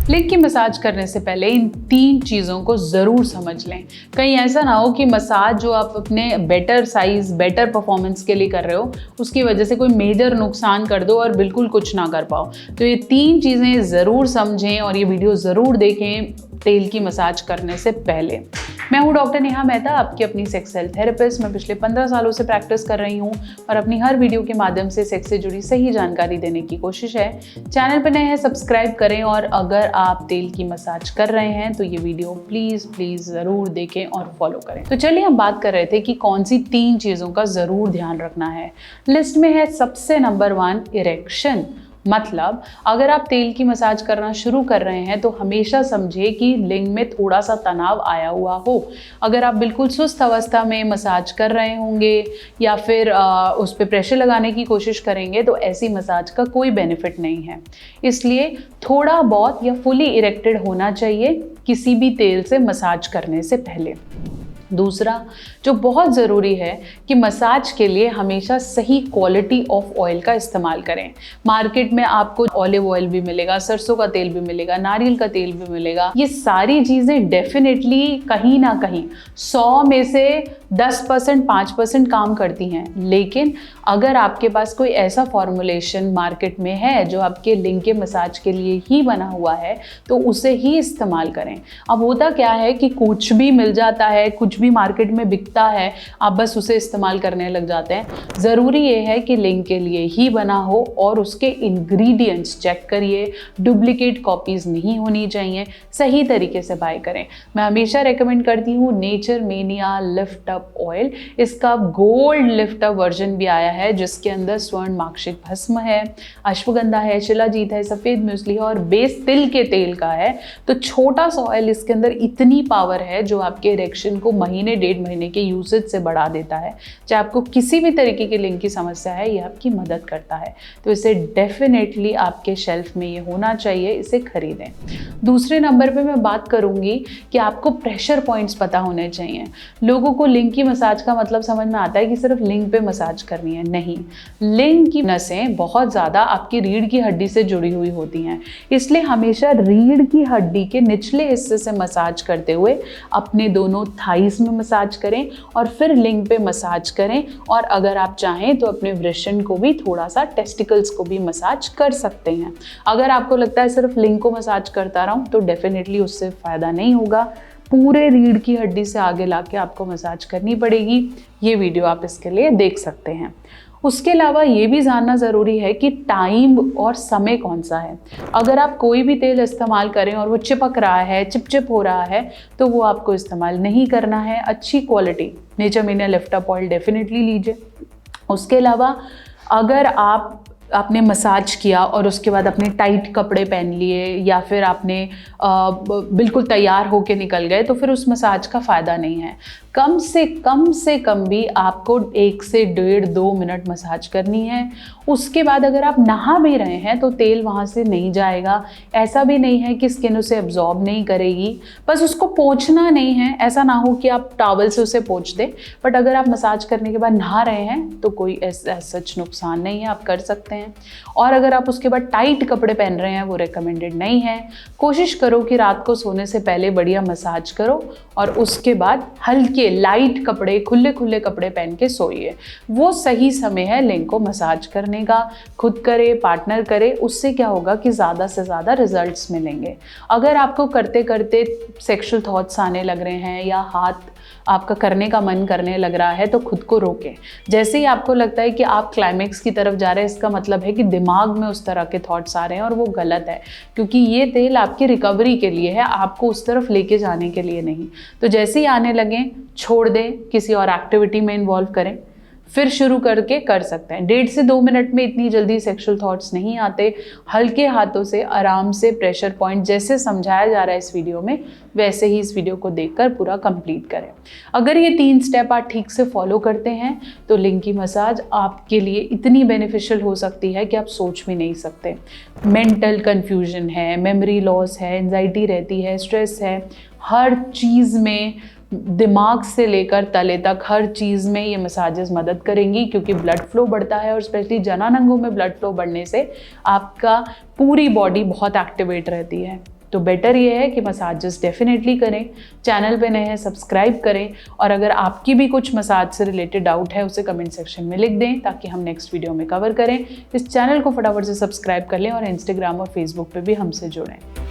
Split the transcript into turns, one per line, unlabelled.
लिंग की मसाज करने से पहले इन 3 चीज़ों को ज़रूर समझ लें। कहीं ऐसा ना हो कि मसाज जो आप अपने बेटर साइज़, बेटर परफॉर्मेंस के लिए कर रहे हो, उसकी वजह से कोई मेजर नुकसान कर दो और बिल्कुल कुछ ना कर पाओ। तो ये 3 चीज़ें ज़रूर समझें और ये वीडियो ज़रूर देखें तेल की मसाज करने से पहले। मैं हूँ डॉक्टर नेहा मेहता, आपकी अपनी सेक्स हेल्थ थेरेपिस्ट। मैं पिछले 15 सालों से प्रैक्टिस कर रही हूँ और अपनी हर वीडियो के माध्यम से सेक्स से जुड़ी सही जानकारी देने की कोशिश है। चैनल पर नए हैं, सब्सक्राइब करें और अगर आप तेल की मसाज कर रहे हैं तो ये वीडियो प्लीज़ ज़रूर देखें और फॉलो करें। तो चलिए हम बात कर रहे थे कि कौन सी 3 चीज़ों का ज़रूर ध्यान रखना है। लिस्ट में है सबसे नंबर 1 इरेक्शन। मतलब अगर आप तेल की मसाज करना शुरू कर रहे हैं तो हमेशा समझे कि लिंग में थोड़ा सा तनाव आया हुआ हो। अगर आप बिल्कुल सुस्त अवस्था में मसाज कर रहे होंगे या फिर उस पर प्रेशर लगाने की कोशिश करेंगे तो ऐसी मसाज का कोई बेनिफिट नहीं है। इसलिए थोड़ा बहुत या फुली इरेक्टेड होना चाहिए किसी भी तेल से मसाज करने से पहले। दूसरा जो बहुत ज़रूरी है कि मसाज के लिए हमेशा सही क्वालिटी ऑफ ऑयल का इस्तेमाल करें। मार्केट में आपको ऑलिव ऑयल भी मिलेगा, सरसों का तेल भी मिलेगा, नारियल का तेल भी मिलेगा। ये सारी चीज़ें डेफिनेटली कहीं ना कहीं 100 में से 10%, 5% काम करती हैं। लेकिन अगर आपके पास कोई ऐसा फॉर्मुलेशन मार्केट में है जो आपके लिंग के मसाज के लिए ही बना हुआ है तो उसे ही इस्तेमाल करें। अब होता क्या है कि कुछ भी मिल जाता है, कुछ भी मार्केट में बिकता है, आप बस उसे इस्तेमाल करने लग जाते हैं। ज़रूरी ये है कि लिंग के लिए ही बना हो और उसके इंग्रेडिएंट्स चेक करिए, डुप्लीकेट कॉपीज़ नहीं होनी चाहिए, सही तरीके से बाय करें। मैं हमेशा रेकमेंड करती हूँ nature mania lift up oil. इसका गोल्ड लिफ्ट अप वर्जन भी आया है जिसके अंदर स्वर्ण माक्षिक भस्म है, अश्वगंधा है, शिलाजीत है, सफ़ेद म्यूसली है और बेस तिल के तेल का है। तो छोटा सा ऑयल, इसके अंदर इतनी पावर है जो आपके इरेक्शन को महीने 1.5 महीने के यूसेज से बढ़ा देता है। चाहे आपको किसी भी तरीके की लिंग की समस्या है, ये आपकी मदद करता है। तो इसे डेफिनेटली आपके शेल्फ में ये होना चाहिए, इसे खरीदें। दूसरे नंबर पे मैं बात करूंगी कि आपको प्रेशर पॉइंट्स पता होने चाहिए। लोगों को लिंग की मसाज का मतलब समझ में आता है कि सिर्फ लिंग पे मसाज करनी है। नहीं, लिंग की नसें बहुत ज़्यादा आपकी रीढ़ की हड्डी से जुड़ी हुई होती हैं। इसलिए हमेशा रीढ़ की हड्डी के निचले हिस्से से मसाज करते हुए अपने दोनों थाइस में मसाज करें और फिर लिंग पे मसाज करें। और अगर आप चाहें तो अपने वृषण को भी थोड़ा सा, टेस्टिकल्स को भी मसाज कर सकते हैं। अगर आपको लगता है सिर्फ लिंग को मसाज करता रहूं तो डेफिनेटली उससे फ़ायदा नहीं होगा। पूरे रीढ़ की हड्डी से आगे लाके आपको मसाज करनी पड़ेगी। ये वीडियो आप इसके लिए देख सकते हैं। उसके अलावा ये भी जानना ज़रूरी है कि टाइम और समय कौन सा है। अगर आप कोई भी तेल इस्तेमाल करें और वो चिपक रहा है, चिपचिप हो रहा है, तो वो आपको इस्तेमाल नहीं करना है। अच्छी quality nature mania lift up oil definitely लीजिए। उसके अलावा अगर आपने मसाज किया और उसके बाद अपने टाइट कपड़े पहन लिए या फिर आपने बिल्कुल तैयार होके निकल गए तो फिर उस मसाज का फ़ायदा नहीं है। कम से कम भी आपको 1 से 1.5-2 मिनट मसाज करनी है। उसके बाद अगर आप नहा भी रहे हैं तो तेल वहाँ से नहीं जाएगा। ऐसा भी नहीं है कि स्किन उसे एब्जॉर्ब नहीं करेगी, बस उसको पोंछना नहीं है। ऐसा ना हो कि आप टॉवल से उसे पोंछ दें, बट अगर आप मसाज करने के बाद नहा रहे हैं तो कोई सच नुकसान नहीं है, आप कर सकते हैं। और अगर आप उसके बाद टाइट कपड़े पहन रहे हैं, वो रिकमेंडेड नहीं है। कोशिश करो कि रात को सोने से पहले बढ़िया मसाज करो और उसके बाद हल्के लाइट कपड़े, खुले कपड़े पहन के सोइए। वो सही समय है लिंग को मसाज करने का। खुद करे, पार्टनर करे, उससे क्या होगा कि ज़्यादा से ज़्यादा रिजल्ट्स मिलेंगे। अगर आपको करते करते सेक्सुअल थॉट्स आने लग रहे हैं या हाथ आपका करने का मन करने लग रहा है तो खुद को रोकें। जैसे ही आपको लगता है कि आप क्लाइमेक्स की तरफ जा रहे हैं, इसका मतलब है कि दिमाग में उस तरह के थॉट्स आ रहे हैं और वो गलत है, क्योंकि ये तेल आपकी रिकवरी के लिए है, आपको उस तरफ लेके जाने के लिए नहीं। तो जैसे ही आने लगें छोड़ दें, किसी और एक्टिविटी में इन्वॉल्व करें, फिर शुरू करके कर सकते हैं। 1.5 से 2 मिनट में इतनी जल्दी सेक्सुअल थॉट्स नहीं आते। हल्के हाथों से आराम से प्रेशर पॉइंट जैसे समझाया जा रहा है इस वीडियो में, वैसे ही इस वीडियो को देखकर पूरा कंप्लीट करें। अगर ये 3 स्टेप आप ठीक से फॉलो करते हैं तो लिंग की मसाज आपके लिए इतनी बेनिफिशियल हो सकती है कि आप सोच भी नहीं सकते। मेंटल कन्फ्यूजन है, मेमोरी लॉस है, एंजाइटी रहती है, स्ट्रेस है, हर चीज़ में, दिमाग से लेकर तले तक हर चीज़ में ये मसाजेस मदद करेंगी, क्योंकि ब्लड फ्लो बढ़ता है और स्पेशली जननांगों में ब्लड फ्लो बढ़ने से आपका पूरी बॉडी बहुत एक्टिवेट रहती है। तो बेटर ये है कि मसाजेस डेफिनेटली करें। चैनल पे नए हैं सब्सक्राइब करें, और अगर आपकी भी कुछ मसाज से रिलेटेड डाउट है उसे कमेंट सेक्शन में लिख दें ताकि हम नेक्स्ट वीडियो में कवर करें। इस चैनल को फटाफट से सब्सक्राइब कर लें और इंस्टाग्राम और फेसबुक पे भी हमसे जुड़ें।